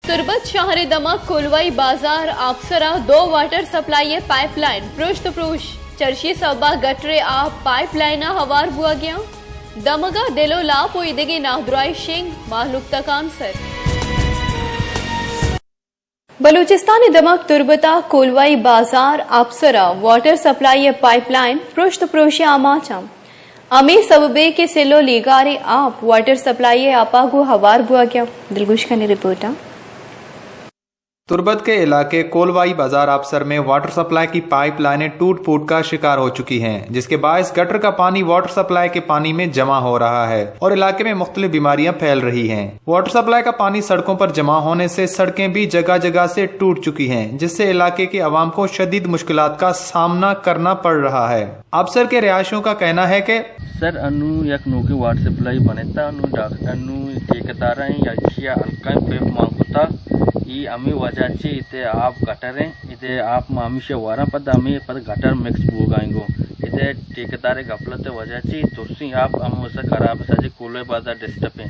तुर्बत शहर दमक कोलवाई बाजार आपसरा 2 water supply pipeline पृष्ठ प्रूश चर्ची सब्बा गटरे आप पाइपलाइन हवार बुआ गया दमगा दिलो लाप इदगे नाहदुराई सिंह माहलूक तक आंसर बलूचिस्तान दमक तुर्बता कोलवाई बाजार आपसरा वाटर सप्लाई पाइपलाइन पृष्ठ प्रोशी आमाचम अमी सबबे के सिलो लीगारे आप वाटर सप्लाई आपागो हवार बुआ गया दिलगुश का रिपोर्ट। तुर्बत के इलाके कोलवाई बाजार आपसर में वाटर सप्लाई की पाइप लाइनें टूट फूट का शिकार हो चुकी हैं, जिसके बायस गटर का पानी वाटर सप्लाई के पानी में जमा हो रहा है और इलाके में मुख्तलिफ बीमारियां फैल रही हैं। वाटर सप्लाई का पानी सड़कों पर जमा होने से सड़कें भी जगह जगह से टूट चुकी हैं, जिससे इलाके के अवाम को शदीद मुश्किलात का सामना करना पड़ रहा है। आपसर के रिहायशियों का कहना है कि सर अनु यक नो के वाटर सप्लाई बनेता अनु डॉक्टर अनु ठेकेदार याचिया अलका पे मांगता ई आम्ही वजाची इथे आप गटर इथे आप आम्ही वारा पद आम्ही पद गटर मिक्स बोगाएंगो इथे ठेकेदार गफलत वजाची तुरसी आप हम खराब सजे कोले बाजार डिस्टर्ब है।